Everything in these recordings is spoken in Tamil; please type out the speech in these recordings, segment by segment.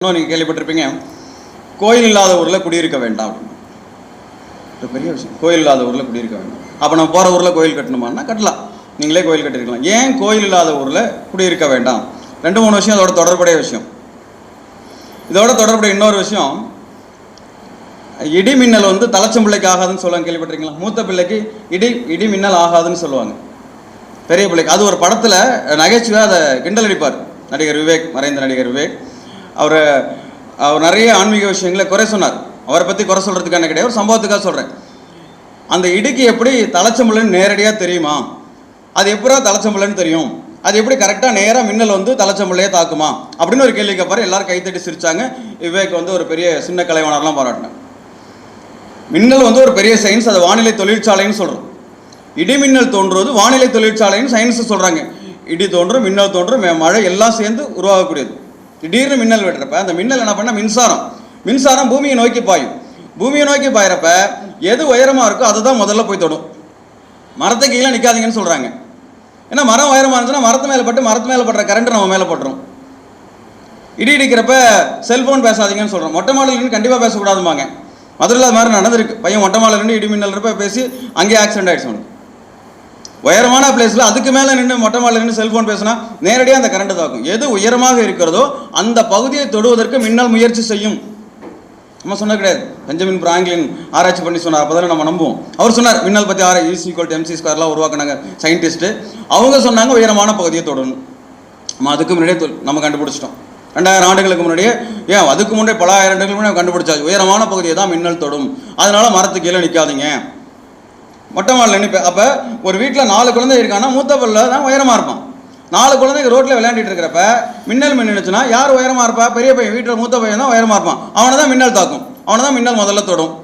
நீங்கள் கேள்விப்பட்டிருப்பீங்க, கோயில் இல்லாத ஊரில் குடியிருக்க வேண்டாம் அப்படின்னு. பெரிய விஷயம், கோயில் இல்லாத ஊரில் குடியிருக்க வேண்டாம். அப்போ நம்ம போகிற ஊரில் கோயில் கட்டணுமான்னா கட்டலாம், நீங்களே கோயில் கட்டிருக்கலாம். ஏன் கோயில் இல்லாத ஊரில் குடியிருக்க வேண்டாம்? 2-3 விஷயம் அதோட தொடர்புடைய விஷயம். இதோட தொடர்புடைய இன்னொரு விஷயம், இடி மின்னல் தலைச்சம் பிள்ளைக்கு ஆகாதுன்னு சொல்லுவாங்க, கேள்விப்பட்டிருக்கீங்களா? மூத்த பிள்ளைக்கு இடி மின்னல் ஆகாதுன்னு சொல்லுவாங்க, பெரிய பிள்ளைக்கு. அது ஒரு படத்தில் நகைச்சுவை அதை கிண்டல் அடிப்பார் நடிகர் விவேக், மறைந்த நடிகர் விவேக். அவர் நிறைய ஆன்மீக விஷயங்களை குறை சொன்னார். அவரை பற்றி குறை சொல்கிறதுக்கான கிடையாது, ஒரு சம்பவத்துக்காக சொல்கிறேன். அந்த இடிக்கு எப்படி தலைச்சம்புலன்னு நேரடியாக தெரியுமா? அது எப்படா தலைச்சம்புலன்னு தெரியும்? அது எப்படி கரெக்டாக நேராக மின்னல் தலைச்சம்புள்ளையே தாக்குமா அப்படின்னு ஒரு கேள்வி கேட்பார். எல்லாரும் கைத்தட்டி சிரிச்சாங்க. விவேக் ஒரு பெரிய சின்ன கலைவாணர்லாம் பாராட்டினார். மின்னல் ஒரு பெரிய சயின்ஸ், அது வானிலை தொழிற்சாலைன்னு சொல்கிறோம். இடி மின்னல் தோன்றுவது வானிலை தொழிற்சாலைன்னு சயின்ஸ் சொல்கிறாங்க. இடி தோன்றும், மின்னல் தோன்றும், மழை எல்லாம் சேர்ந்து உருவாகக்கூடியது. திடீர்னு மின்னல் விடுறப்ப அந்த மின்னல் என்ன பண்ணால் மின்சாரம் பூமியை நோக்கி பாயும். பூமியை நோக்கி பாயிறப்ப எது உயரமாக இருக்கோ அதுதான் முதல்ல போய் தொடும். மரத்துக்கு கீழே நிற்காதீங்கன்னு சொல்கிறாங்க. ஏன்னா மரம் உயரமாக இருந்துச்சுன்னா மரத்து மேலே படுற கரண்ட் நம்ம மேலே பட்டுரும். இடி இடிக்கிறப்ப செல்ஃபோன் பேசாதீங்கன்னு சொல்கிறோம். மொட்டை மாடல் கண்டிப்பாக பேசக்கூடாதுமாங்க. மதுரையில் அது மாதிரி நடந்திருக்கு. பையன் மொட்டை மாடல் இடி மின்னல் இருப்ப பேசி அங்கேயே ஆக்சிடென்ட் ஆகிடுச்சு. உயரமான பிளேஸில் அதுக்கு மேலே நின்று மொட்டை மாடல் நின்று செல்ஃபோன் பேசினா நேரடியாக அந்த கரண்ட் தாக்கும். எது உயரமாக இருக்கிறதோ அந்த பகுதியை தொடுவதற்கு மின்னல் முயற்சி செய்யும். நம்ம சொன்னது கிடையாது, பெஞ்சமின் பிராங்க்லின் ஆராய்ச்சி பண்ணி சொன்னார். அப்போ தானே நம்ம நம்புவோம். அவர் சொன்னார் மின்னல் பற்றி E=mc² உருவாக்குனாங்க சயின்டிஸ்ட்டு. அவங்க சொன்னாங்க உயரமான பகுதியை தொடணும். நம்ம அதுக்கு முன்னாடியே நம்ம கண்டுபிடிச்சிட்டோம். 2000 ஆண்டுகளுக்கு முன்னாடியே, ஏன் அதுக்கு முன்னாடியே பல ஆயிரம் ஆண்டுகளுக்கு முன்னாடி கண்டுபிடிச்சாச்சு. உயரமான பகுதியை தான் மின்னல் தொடும், அதனால மரத்துக்கு கீழே நிற்காதீங்க. மொட்டை மாடல் நிற்பேன். அப்போ ஒரு வீட்டில் 4 குழந்தை இருக்காங்கன்னா மூத்த பிள்ளை தான் உயரமாக இருப்பான். 4 குழந்தைங்க ரோட்டில் விளையாண்டுட்டு இருக்கிறப்ப மின்னல் மின்னுச்சுன்னா யார் உயரமாக இருப்பா? பெரிய பையன், வீட்டில் மூத்த பையன் தான் உயரமாக இருப்பான். அவனை தான் மின்னல் தாக்கும், அவனை தான் மின்னல் முதல்ல தொடும்.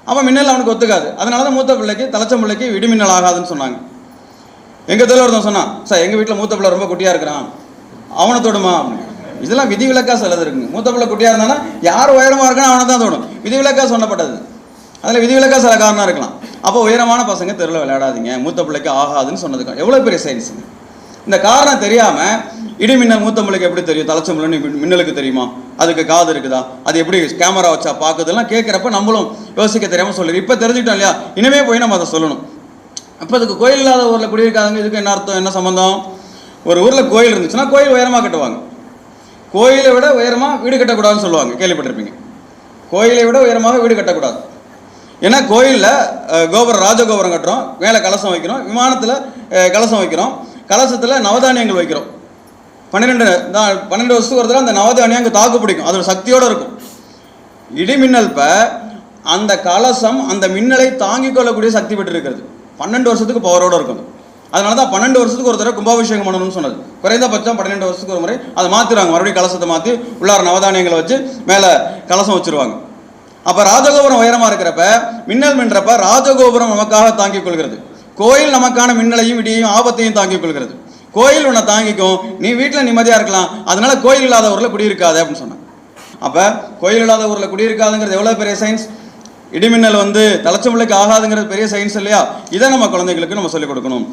அப்போ மின்னல் அவனுக்கு ஒத்துக்காது. அதனால தான் மூத்த பிள்ளைக்கு தலைச்சம் பிள்ளைக்கு இடி மின்னல் ஆகாதுன்னு சொன்னாங்க. எங்கள் தெருவில் ஒருத்தன் சொன்னான், சார் எங்கள் வீட்டில் மூத்த பிள்ளை ரொம்ப குட்டியாக இருக்கிறான், அவனை தொடுமா? இதெல்லாம் விதிவிலக்கா சிலது இருக்குங்க. மூத்த பிள்ளை குட்டியாக இருந்தானா யார் உயரமாக இருக்கானோ அவனை தான் தொடும், விதிவிலக்கா சொன்னப்பட்டது. அதில் விதிவிலக்கா சில காரணம் இருக்கலாம். அப்போ உயரமான பசங்க தெருவில் விளையாடாதீங்க, மூத்த பிள்ளைக்கு ஆகாதுன்னு சொன்னதுக்கு எவ்வளோ பெரிய சயின்ஸுங்க. இந்த காரணம் தெரியாமல் இடி மின்னல் மூத்த பிள்ளைக்கு எப்படி தெரியும்? தலைச்சம்புலன்னு மின்னலுக்கு தெரியுமா? அதுக்கு காது இருக்குதா? அது எப்படி கேமரா வச்சா பார்க்குதெல்லாம் கேட்குறப்ப நம்மளும் யோசிக்க தெரியாமல் சொல்லுது. இப்போ தெரிஞ்சுக்கிட்டோம் இல்லையா? இனிமே போய் நம்ம அதை சொல்லணும். அப்போ அதுக்கு கோயில் இல்லாத ஊரில் குடியிருக்காதவங்க இதுக்கு என்ன அர்த்தம், என்ன சம்பந்தம்? ஒரு ஊரில் கோயில் இருந்துச்சுன்னா கோயில் உயரமாக கட்டுவாங்க. கோயிலை விட உயரமாக வீடு கட்டக்கூடாதுன்னு சொல்லுவாங்க, கேள்விப்பட்டிருப்பீங்க. கோயிலை விட உயரமாக வீடு கட்டக்கூடாது. ஏன்னா கோயிலில் ராஜகோபுரம் கட்டுறோம், மேலே கலசம் வைக்கிறோம், விமானத்தில் கலசம் வைக்கிறோம், கலசத்தில் நவதானியங்கள் வைக்கிறோம். 12 வருஷத்துக்கு ஒரு தடவை அந்த நவதானியம் அங்கே தாக்கு பிடிக்கும், அது ஒரு சக்தியோடு இருக்கும். இடி மின்னல் அந்த கலசம் அந்த மின்னலை தாங்கிக் கொள்ளக்கூடிய சக்தி பெற்று இருக்கிறது. 12 வருஷத்துக்கு பவரோடு இருக்கும். அதனால தான் 12 வருஷத்துக்கு ஒரு தடவை கும்பாபிஷேகம் பண்ணணும்னு சொன்னது. குறைந்தபட்சம் 12 வருஷத்துக்கு ஒரு முறை அதை மாற்றிடுவாங்க. மறுபடியும் கலசத்தை மாற்றி உள்ளார நவதானியங்களை வச்சு மேலே கலசம் வச்சுருவாங்க. அப்போ ராஜகோபுரம் உயரமாக இருக்கிறப்ப மின்னல் மின்றப்ப ராஜகோபுரம் நமக்காக தாங்கிக் கொள்கிறது. கோயில் நமக்கான மின்னலையும் இடியையும் ஆபத்தையும் தாங்கிக் கொள்கிறது. கோயில் உன்னை தாங்கிக்கும், நீ வீட்டில் நிம்மதியாக இருக்கலாம். அதனால கோயில் இல்லாத ஊரில் குடியிருக்காது அப்படின்னு சொன்னாங்க. அப்போ கோயில் இல்லாத ஊரில் குடியிருக்காதுங்கிறது எவ்வளோ பெரிய சயின்ஸ். இடிமின்னல் தலைச்சம் பிள்ளைக்கு ஆகாதுங்கிறது பெரிய சயின்ஸ் இல்லையா? இதை நம்ம குழந்தைகளுக்கு நம்ம சொல்லிக் கொடுக்கணும்.